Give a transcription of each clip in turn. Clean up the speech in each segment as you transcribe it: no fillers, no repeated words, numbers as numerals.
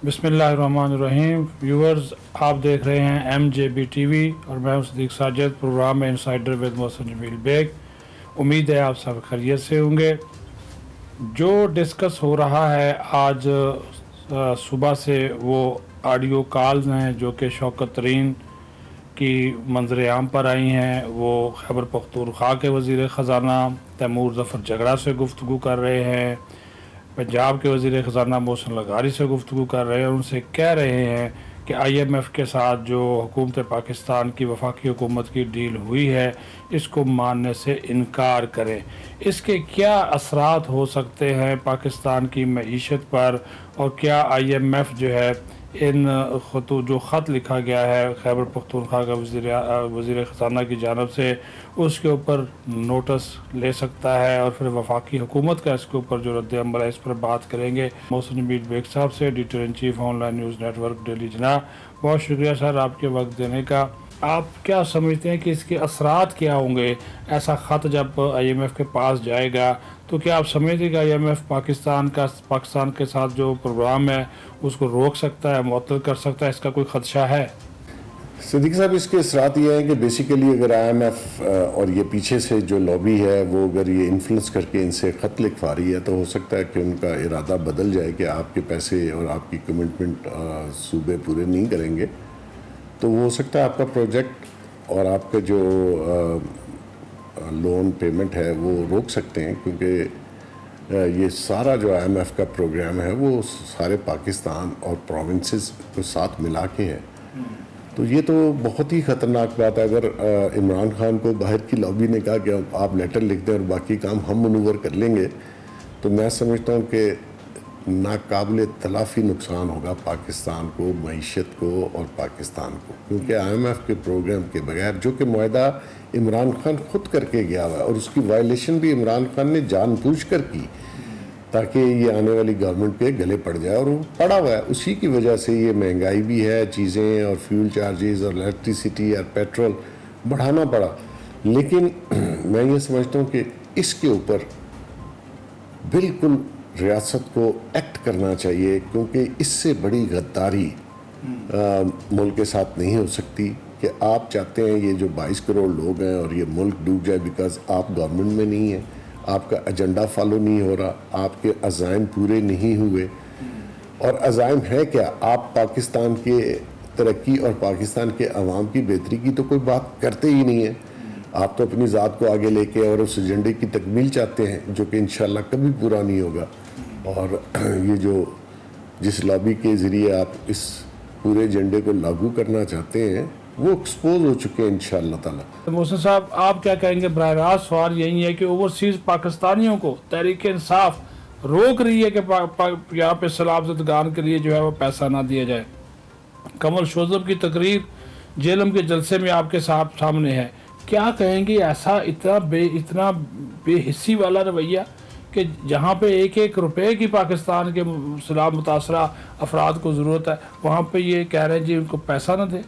بسم اللہ الرحمن الرحیم. ویورز، آپ دیکھ رہے ہیں M J B T V اور میں ہوں صدیق ساجد. پروگرام میں انسائیڈر ود محسن جمیل بیگ. امید ہے آپ سب خیریت سے ہوں گے. جو ڈسکس ہو رہا ہے آج صبح سے وہ آڈیو کالز ہیں جو کہ شوکت ترین کی منظر عام پر آئی ہیں. وہ خیبر پختونخوا کے وزیر خزانہ تیمور ظفر جگرا سے گفتگو کر رہے ہیں، پنجاب کے وزیر خزانہ محسن لغاری سے گفتگو کر رہے ہیں اور ان سے کہہ رہے ہیں کہ آئی ایم ایف کے ساتھ جو حکومت پاکستان کی وفاقی حکومت کی ڈیل ہوئی ہے اس کو ماننے سے انکار کریں. اس کے کیا اثرات ہو سکتے ہیں پاکستان کی معیشت پر، اور کیا آئی ایم ایف جو ہے ان خطوط جو خط لکھا گیا ہے خیبر پختونخوا کا وزیر خزانہ کی جانب سے اس کے اوپر نوٹس لے سکتا ہے، اور پھر وفاقی حکومت کا اس کے اوپر جو رد عمل ہے اس پر بات کریں گے محسن جمیل بیگ صاحب سے، editor in chief online news network daily. جناب بہت شکریہ سر آپ کے وقت دینے کا. آپ کیا سمجھتے ہیں کہ اس کے اثرات کیا ہوں گے؟ ایسا خط جب آئی ایم ایف کے پاس جائے گا تو کیا آپ سمجھتے ہیں کہ آئی ایم ایف پاکستان کے ساتھ جو پروگرام ہے اس کو روک سکتا ہے، معطل کر سکتا ہے؟ اس کا کوئی خدشہ ہے؟ صدیق صاحب، اس کے اثرات یہ ہیں کہ بیسیکلی اگر آئی ایم ایف اور یہ پیچھے سے جو لابی ہے وہ اگر یہ انفلوئنس کر کے ان سے خط لکھوا رہی ہے تو ہو سکتا ہے کہ ان کا ارادہ بدل جائے کہ آپ کے پیسے اور آپ کی کمٹمنٹ صوبے پورے نہیں کریں گے، تو وہ ہو سکتا ہے آپ کا پروجیکٹ اور آپ کا جو لون پیمنٹ ہے وہ روک سکتے ہیں، کیونکہ یہ سارا جو آئی ایم ایف کا پروگرام ہے وہ سارے پاکستان اور پروونسز کو ساتھ ملا کے ہے. تو یہ تو بہت ہی خطرناک بات ہے. اگر عمران خان کو باہر کی لابی نے کہا کہ آپ لیٹر لکھ دیں اور باقی کام ہم منور کر لیں گے، تو میں سمجھتا ہوں کہ ناقابل تلافی نقصان ہوگا پاکستان کو، معیشت کو اور پاکستان کو، کیونکہ آئی ایم ایف کے پروگرام کے بغیر جو کہ معاہدہ عمران خان خود کر کے گیا ہوا ہے اور اس کی وائلیشن بھی عمران خان نے جان بوجھ کر کی تاکہ یہ آنے والی گورنمنٹ پہ گلے پڑ جائے، اور وہ پڑا ہوا ہے. اسی کی وجہ سے یہ مہنگائی بھی ہے، چیزیں اور فیول چارجز اور الیکٹریسٹی اور پیٹرول بڑھانا پڑا. لیکن میں یہ سمجھتا ہوں کہ اس کے اوپر بالکل ریاست کو ایکٹ کرنا چاہیے، کیونکہ اس سے بڑی غداری ملک کے ساتھ نہیں ہو سکتی کہ آپ چاہتے ہیں یہ جو 22 کروڑ لوگ ہیں اور یہ ملک ڈوب جائے بیکاز آپ گورنمنٹ میں نہیں ہیں، آپ کا ایجنڈا فالو نہیں ہو رہا، آپ کے عزائم پورے نہیں ہوئے. اور عزائم ہے کیا؟ آپ پاکستان کے ترقی اور پاکستان کے عوام کی بہتری کی تو کوئی بات کرتے ہی نہیں ہیں. آپ تو اپنی ذات کو آگے لے کے اور اس ایجنڈے کی تکمیل چاہتے ہیں جو کہ انشاءاللہ کبھی پورا نہیں ہوگا. اور یہ جو جس لابی کے ذریعے آپ اس پورے ایجنڈے کو لاگو کرنا چاہتے ہیں وہ ایکسپوز ہو چکے ہیں انشاءاللہ تعالی. محسن صاحب آپ کیا کہیں گے؟ براہ راست سوال یہی ہے کہ اوورسیز پاکستانیوں کو تحریک انصاف روک رہی ہے کہ یہاں پہ سیلاب زدگان کے لیے جو ہے وہ پیسہ نہ دیا جائے. کمل شوذب کی تقریر جیلم کے جلسے میں آپ کے سامنے ہے. کیا کہیں گے ایسا اتنا بے حسی والا رویہ کہ جہاں پہ ایک ایک روپے کی پاکستان کے سیلاب متاثرہ افراد کو ضرورت ہے وہاں پہ یہ کہہ رہے ہیں جی ان کو پیسہ نہ دیں؟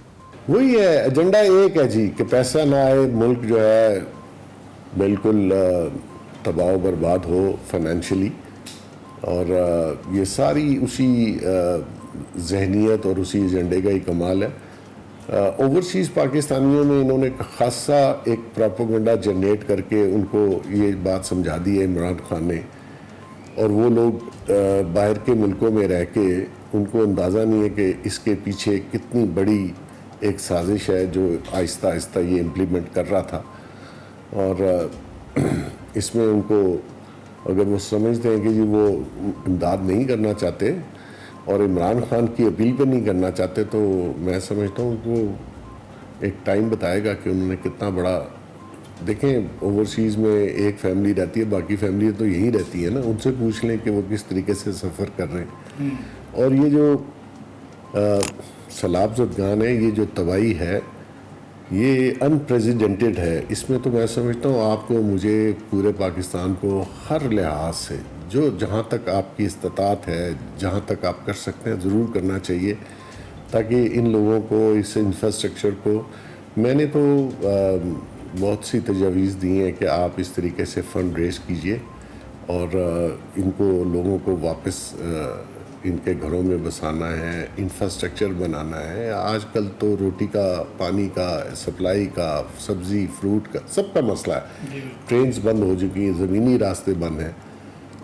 وہی ہے، ایجنڈا ایک ہے جی کہ پیسہ نہ آئے، ملک جو ہے بالکل تباہ و برباد ہو فائنینشلی. اور یہ ساری اسی ذہنیت اور اسی ایجنڈے کا ہی کمال ہے. اوورسیز پاکستانیوں میں انہوں نے خاصا ایک پراپوگنڈا جنریٹ کر کے ان کو یہ بات سمجھا دی ہے عمران خان نے، اور وہ لوگ باہر کے ملکوں میں رہ کے ان کو اندازہ نہیں ہے کہ اس کے پیچھے کتنی بڑی ایک سازش ہے جو آہستہ آہستہ یہ امپلیمنٹ کر رہا تھا. اور اس میں ان کو اگر وہ سمجھتے ہیں کہ جی وہ امداد نہیں کرنا چاہتے اور عمران خان کی اپیل پہ نہیں کرنا چاہتے، تو میں سمجھتا ہوں کہ وہ ایک ٹائم بتائے گا کہ انہوں نے کتنا بڑا. دیکھیں اوورسیز میں ایک فیملی رہتی ہے، باقی فیملی تو یہی رہتی ہے نا، ان سے پوچھ لیں کہ وہ کس طریقے سے سفر کر رہے ہیں. اور یہ جو سیلاب زدگان ہے، یہ جو تباہی ہے، یہ انپریزیڈنٹڈ ہے. اس میں تو میں سمجھتا ہوں آپ کو، مجھے، پورے پاکستان کو ہر لحاظ سے جو جہاں تک آپ کی استطاعت ہے، جہاں تک آپ کر سکتے ہیں ضرور کرنا چاہیے تاکہ ان لوگوں کو، اس انفراسٹرکچر کو. میں نے تو بہت سی تجاویز دی ہیں کہ آپ اس طریقے سے فنڈ ریز کیجئے اور ان کو لوگوں کو واپس ان کے گھروں میں بسانا ہے, انفراسٹرکچر بنانا ہے. آج کل تو روٹی کا, پانی کا, سپلائی کا, سبزی فروٹ کا, سب کا مسئلہ ہے. ٹرینز بند ہو چکی ہیں, زمینی راستے بند ہیں.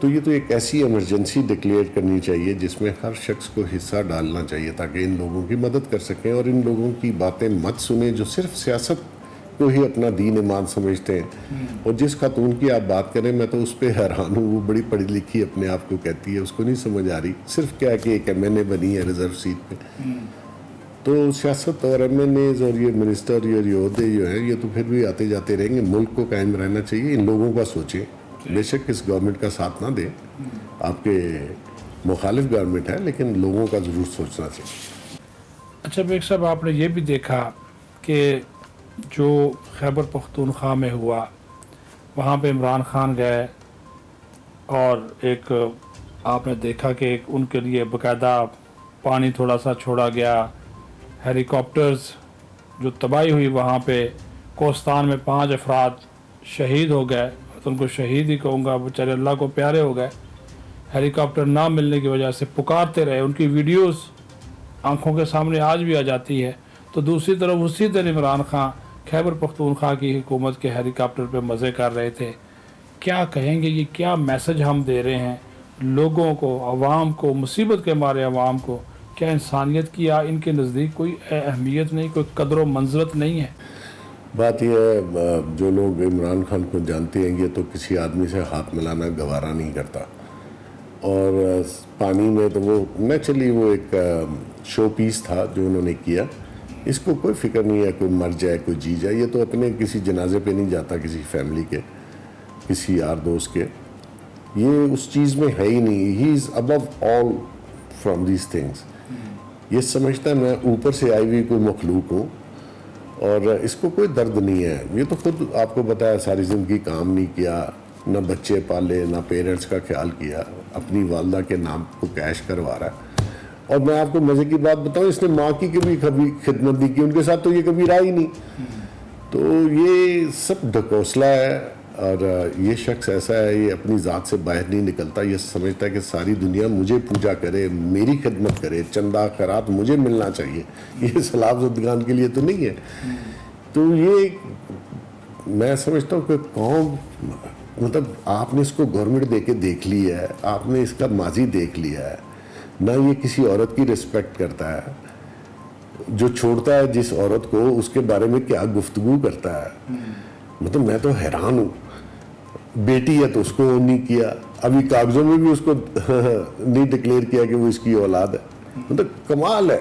تو یہ تو ایک ایسی ایمرجنسی ڈکلیئر کرنی چاہیے جس میں ہر شخص کو حصہ ڈالنا چاہیے تاکہ ان لوگوں کی مدد کر سکیں, اور ان لوگوں کی باتیں مت سنیں جو صرف سیاست کو ہی اپنا دین ایمان سمجھتے ہیں. اور جس خاتون کی آپ بات کریں, میں تو اس پہ حیران ہوں. وہ بڑی پڑھی لکھی اپنے آپ کو کہتی ہے, اس کو نہیں سمجھ آ رہی صرف کیا کہ ایک ایم این اے بنی ہے ریزرو سیٹ پہ. تو سیاست اور ایم این ایز اور یہ منسٹر اور یہ عہدے جو ہیں یہ تو پھر بھی آتے جاتے رہیں گے. ملک کو قائم رہنا چاہیے. ان لوگوں کا سوچیں. بے شک اس گورنمنٹ کا ساتھ نہ دیں, آپ کے مخالف گورنمنٹ ہے, لیکن لوگوں کا ضرور سوچنا چاہیے. اچھا بیگ صاحب, آپ نے یہ بھی دیکھا کہ جو خیبر پختونخوا میں ہوا, وہاں پہ عمران خان گئے اور ایک آپ نے دیکھا کہ ایک ان کے لیے باقاعدہ پانی تھوڑا سا چھوڑا گیا, ہیلی کاپٹرز جو تباہی ہوئی وہاں پہ. کوہستان میں 5 افراد شہید ہو گئے, تو ان کو شہید ہی کہوں گا, بیچارے اللہ کو پیارے ہو گئے. ہیلی کاپٹر نہ ملنے کی وجہ سے پکارتے رہے. ان کی ویڈیوز آنکھوں کے سامنے آج بھی آ جاتی ہے. تو دوسری طرف اسی دن عمران خان خیبر پختونخوا کی حکومت کے ہیلی کاپٹر پہ مزے کر رہے تھے. کیا کہیں گے, یہ کیا میسج ہم دے رہے ہیں لوگوں کو, عوام کو, مصیبت کے مارے عوام کو؟ کیا انسانیت کی ان کے نزدیک کوئی اہمیت نہیں, کوئی قدر و منزلت نہیں ہے؟ بات یہ ہے, جو لوگ عمران خان کو جانتے ہیں یہ تو کسی آدمی سے ہاتھ ملانا گوارا نہیں کرتا. اور پانی میں تو وہ نیچرلی وہ ایک شو پیس تھا جو انہوں نے کیا. اس کو کوئی فکر نہیں ہے کوئی مر جائے کوئی جی جائے. یہ تو اپنے کسی جنازے پہ نہیں جاتا, کسی فیملی کے, کسی یار دوست کے. یہ اس چیز میں ہے ہی نہیں. ہی از ابو آل فرام دیز تھنگس. یہ سمجھتا ہے میں اوپر سے آئی ہوئی کوئی مخلوق ہوں اور اس کو کوئی درد نہیں ہے. یہ تو خود آپ کو بتایا ساری زندگی کام نہیں کیا, نہ بچے پالے, نہ پیرنٹس کا خیال کیا, اپنی والدہ کے نام کو کیش کروا رہا ہے. اور میں آپ کو مزے کی بات بتاؤں, اس نے ماں کی کبھی خدمت نہیں کی, ان کے ساتھ تو یہ کبھی رہا ہی نہیں. تو یہ سب ڈھکوسلا ہے. اور یہ شخص ایسا ہے, یہ اپنی ذات سے باہر نہیں نکلتا. یہ سمجھتا ہے کہ ساری دنیا مجھے پوجا کرے, میری خدمت کرے, چندہ خیرات مجھے ملنا چاہیے. یہ سلاب زدگان کے لیے تو نہیں ہے. تو یہ میں سمجھتا ہوں کہ قوم, مطلب آپ نے اس کو گورنمنٹ دے کے دیکھ لی ہے, آپ نے اس کا ماضی دیکھ لیا ہے. نہ یہ کسی عورت کی رسپیکٹ کرتا ہے. جو چھوڑتا ہے جس عورت کو, اس کے بارے میں کیا گفتگو کرتا ہے. مطلب میں تو حیران ہوں. بیٹی ہے تو اس کو نہیں کیا, ابھی کاغذوں میں بھی اس کو نہیں ڈکلیئر کیا کہ وہ اس کی اولاد ہے. مطلب کمال ہے.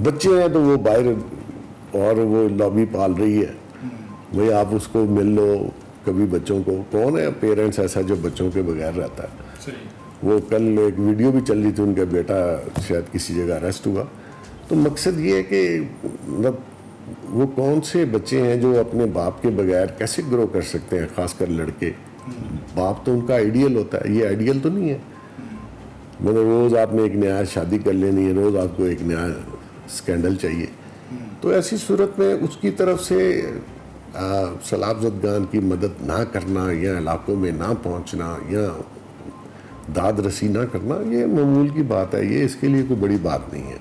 بچے ہیں تو وہ باہر اور وہ لابی پال رہی ہے. بھئی آپ اس کو مل لو کبھی. بچوں کو کون ہے پیرنٹس ایسا جو بچوں کے بغیر رہتا ہے؟ وہ کل ایک ویڈیو بھی چل رہی تھی, ان کا بیٹا شاید کسی جگہ اریسٹ ہوا. تو مقصد یہ ہے کہ مطلب وہ کون سے بچے ہیں جو اپنے باپ کے بغیر کیسے گرو کر سکتے ہیں, خاص کر لڑکے. باپ تو ان کا آئیڈیل ہوتا ہے, یہ آئیڈیل تو نہیں ہے. مطلب روز آپ نے ایک نیا شادی کر لینی ہے, روز آپ کو ایک نیا سکینڈل چاہیے. تو ایسی صورت میں اس کی طرف سے سیلاب زدگان کی مدد نہ کرنا, یا علاقوں میں نہ پہنچنا, یا داد رسی نہ کرنا, یہ معمول کی بات ہے. یہ اس کے لیے کوئی بڑی بات نہیں ہے.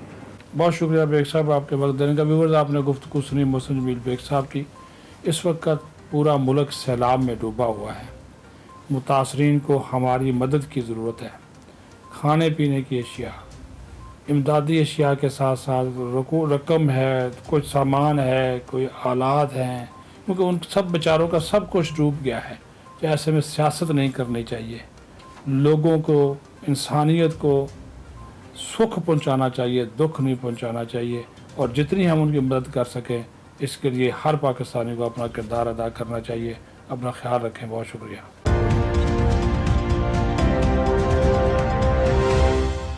بہت شکریہ بیگ صاحب آپ کے وقت دینے کا. ویورز, آپ نے گفتگو سنی محسن جمیل بیگ صاحب کی. اس وقت پورا ملک سیلاب میں ڈوبا ہوا ہے. متاثرین کو ہماری مدد کی ضرورت ہے. کھانے پینے کی اشیاء, امدادی اشیاء کے ساتھ ساتھ رقم ہے, کچھ سامان ہے, کوئی آلات ہیں, کیونکہ ان سب بیچاروں کا سب کچھ ڈوب گیا ہے. تو ایسے میں سیاست نہیں کرنی چاہیے. لوگوں کو, انسانیت کو سکھ پہنچانا چاہیے, دکھ نہیں پہنچانا چاہیے. اور جتنی ہم ان کی مدد کر سکیں اس کے لیے ہر پاکستانی کو اپنا کردار ادا کرنا چاہیے. اپنا خیال رکھیں. بہت شکریہ.